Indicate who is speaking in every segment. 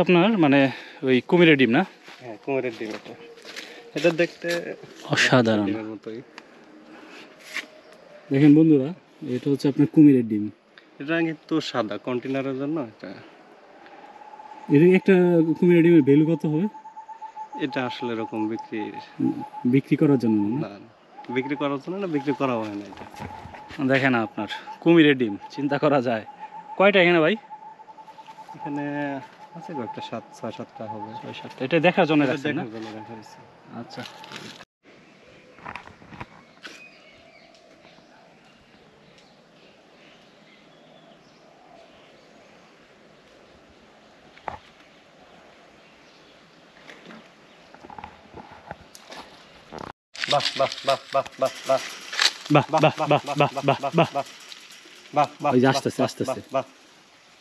Speaker 1: আপনার মানে ওই কুমিরের ডিম না?
Speaker 2: হ্যাঁ, কুমিরের ডিম এটা। এটা দেখতে
Speaker 1: অসাধারণ
Speaker 2: ডিমের মতোই।
Speaker 1: দেখেন বন্ধুরা, এটা হচ্ছে আপনার কুমিরের ডিম।
Speaker 2: এটা কিন্তু সাদা কন্টেনারের জন্য এটা।
Speaker 1: এর একটা কুমিরের ডিমের ভ্যালু কত হবে?
Speaker 2: এটা আসলে এরকম
Speaker 1: বিক্রি করার জন্য না?
Speaker 2: না, বিক্রি করার জন্য না, বিক্রি করা হয় না এটা।
Speaker 1: দেখেন আপনার কুমিরের ডিম, চিন্তা করা যায়। কয়টা এখানে ভাই?
Speaker 2: এখানে আছে কয়েকটা, 6-7টা হবে।
Speaker 1: 6-7টা। এটা দেখার জন্য রাখছেন না?
Speaker 2: দেখার জন্য রাখা হয়েছে।
Speaker 1: আচ্ছা।
Speaker 2: বাহ বাহ বাহ বাহ বাহ বাহ
Speaker 1: বাহ বাহ বাহ বাহ বাহ বাহ বাহ।
Speaker 2: বাহ বাহ,
Speaker 1: ওই যে আসতেছে আসতেছে।
Speaker 2: বাহ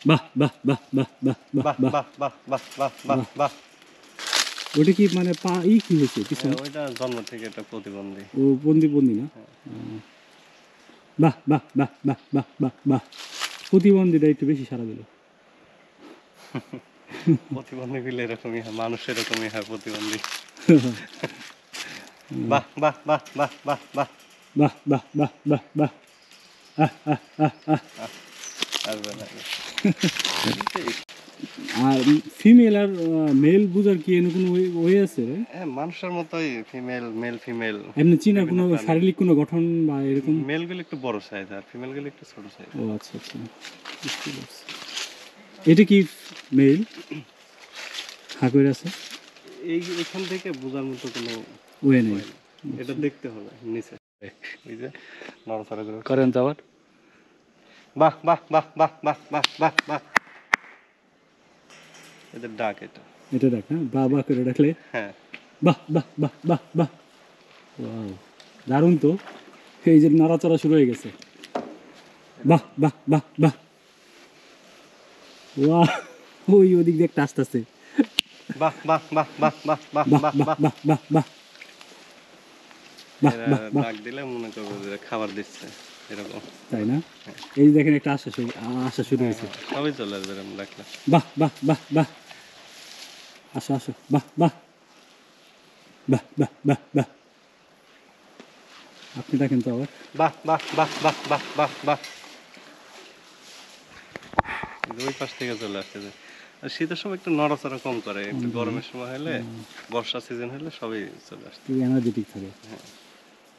Speaker 1: বাহ বাহ বাহ বাহ বাহ বাহ
Speaker 2: বাহ
Speaker 1: বাহ
Speaker 2: বাহ বাহ বাহ বাহ বাহ বাহ।
Speaker 1: ওটা কি মানে পা কি হয়েছে পিছনে?
Speaker 2: ওইটা জন্ম থেকে এটা প্রতিবন্ধী।
Speaker 1: ও বন্দি বন্দি না? বাহ বাহ বাহ বাহ বাহ বাহ বাহ। প্রতিবন্ধীটা একটু বেশি সারা দিল।
Speaker 2: প্রতিবন্ধী বিলে এরকমই হয়, মানুষ এরকমই হয় প্রতিবন্ধী। বাহ বাহ বাহ বাহ বাহ বাহ
Speaker 1: বাহ বাহ বাহ বাহ বাহ।
Speaker 2: আসবে না।
Speaker 1: আর ফিমেল আর মেল বুঝার কি এর কোনো ওয়ে আছে রে?
Speaker 2: হ্যাঁ, মানুষের মতোই মেল ফিমেল।
Speaker 1: এমনি চিনার কোনো শারীরিক কোনো গঠন বা এরকম?
Speaker 2: মেলগুলো একটু বড় সাইজ আর ফিমেলগুলো একটু ছোট সাইজ।
Speaker 1: ও আচ্ছা আচ্ছা, বুঝতে পারছি। এটা কি মেল হাঁকুর আছে?
Speaker 2: এখান থেকে বোঝার মতো কোনো
Speaker 1: ওয়ে নেই।
Speaker 2: এটা দেখতে হবে নিচে। এই যে নড়াচড়া করে
Speaker 1: করেন তো আবার।
Speaker 2: বাহ বাহ বাহ বাহ বাহ বাহ বাহ বাহ। এটা ডাক এটা।
Speaker 1: এটা দেখ, হ্যাঁ, বাহ বাহ করে ডাকলে।
Speaker 2: হ্যাঁ,
Speaker 1: বাহ বাহ বাহ বাহ বাহ। ওয়াও, দারুণ তো। এই যে নড়াচড়া শুরু হয়ে গেছে। বাহ বাহ বাহ বাহ। ওয়াও, ওই ওদিক দিয়ে একটা আসতেছে।
Speaker 2: বাহ বাহ বাহ বাহ বাহ বাহ
Speaker 1: বাহ
Speaker 2: বাহ
Speaker 1: বাহ
Speaker 2: বাহ।
Speaker 1: বাহ বাহ বাহ বাহ
Speaker 2: এরা
Speaker 1: বাহ বাহ।
Speaker 2: ডাক দিলে মনে করবো যে খাবার দিচ্ছে এরকম।
Speaker 1: তাই না? এই যে দেখেন একটা আসা শুরু হয়েছে।
Speaker 2: সবই চলে আসবে এরকম ডাকলে।
Speaker 1: বাহ বাহ বাহ বাহ। আসো আসো, বাহ বাহ বাহ বাহ বাহ বাহ। আপনি দেখেন তো আবার।
Speaker 2: বাহ বাহ বাহ বাহ বাহ বাহ বাহ। ওই পাশ থেকে চলে আসছে যে। আর শীতের সময় একটু নড়াচড়া কম করে, একটু গরমের সময় হলে, বর্ষা সিজন হলে সবই চলে আসছে।
Speaker 1: এনার্জেটিক থাকে।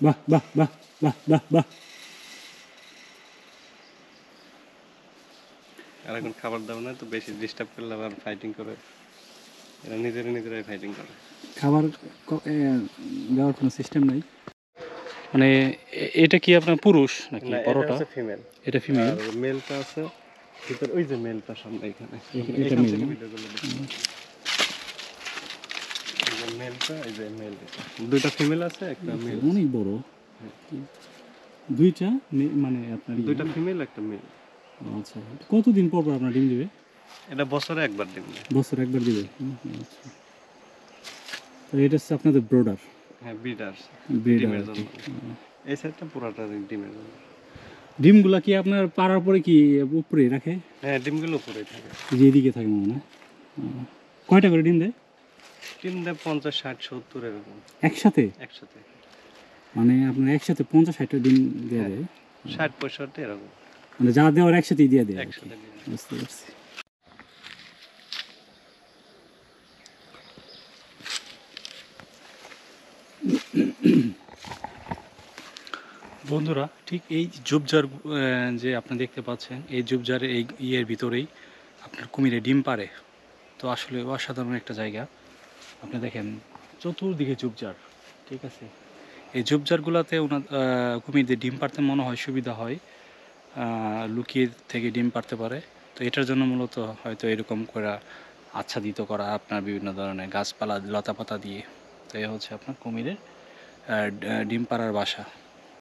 Speaker 1: বাহ বাহ বাহ বাহ বাহ বাহ।
Speaker 2: আর এখন খাবার দাবার না তো, বেশি ডিস্টার্ব করলে আবার ফাইটিং করে। এরা নিজেরাই ফাইটিং করে।
Speaker 1: খাবার দেওয়ার কোনো সিস্টেম নাই মানে? এটা কি আপনার পুরুষ নাকি
Speaker 2: না, এটা
Speaker 1: বড়টা?
Speaker 2: হচ্ছে ফিমেল।
Speaker 1: এটা ফিমেল।
Speaker 2: আর মেলটা আছে ভিতর, ওই যে মেলটা সামনে এখানে।
Speaker 1: এটা
Speaker 2: এখান
Speaker 1: মেল
Speaker 2: থেকে
Speaker 1: না?
Speaker 2: ভিডিওগুলো দেখতে পাচ্ছি। এই যে মেলটা, এই যে মেল। দুইটা ফিমেল আছে, একটা মেল।
Speaker 1: অনেক বড়। দুইটা মানে আপনার
Speaker 2: দুইটা ফিমেল, একটা মেল।
Speaker 1: আচ্ছা, কতদিন পর পর আপনার ডিম দিবে?
Speaker 2: এটা বছরে একবার ডিম দেয়।
Speaker 1: বছর একবার দিবে? আচ্ছা, তো এটা হচ্ছে আপনাদের ব্রোডার।
Speaker 2: হ্যাঁ, ব্রিডার।
Speaker 1: ব্রিডার
Speaker 2: ডিমের জন্য। এই সাইডটা পুরাটা ডিমের জন্য।
Speaker 1: ডিমগুলা কি আপনার পাড়ার পরে কি উপরে রাখে?
Speaker 2: হ্যাঁ, ডিমগুলো উপরেই থাকে।
Speaker 1: যে এদিকে থাকে মনে হয়। কয়টা করে ডিম দেয়?
Speaker 2: ডিম দেয় 50, 60, 70 এরকম
Speaker 1: একসাথে?
Speaker 2: একসাথে।
Speaker 1: মানে আপনার একসাথে 50-60টা ডিম দিয়ে দেয়?
Speaker 2: 60, 65 এরকম
Speaker 1: মানে যা দেওয়ার একসাথেই দিয়ে দেয়?
Speaker 2: একসাথে ডিম।
Speaker 1: বুঝতে পারছি। বন্ধুরা, ঠিক এই ঝোপঝাড় যে আপনি দেখতে পাচ্ছেন, এই ঝোপঝাড়ের এই ইয়ের ভিতরেই আপনার কুমিরে ডিম পাড়ে। তো আসলে অসাধারণ একটা জায়গা। আপনি দেখেন চতুর্দিকে ঝোপঝাড়, ঠিক আছে? এই ঝোপঝাড়গুলোতে ওনার কুমিরদের ডিম পাড়তে মনে হয় সুবিধা হয়, লুকিয়ে থেকে ডিম পাড়তে পারে। তো এটার জন্য মূলত হয়তো এরকম করে আচ্ছাদিত করা আপনার বিভিন্ন ধরনের গাছপালা লতাপাতা দিয়ে। তো এই হচ্ছে আপনার কুমিরের ডিম পাড়ার বাসা।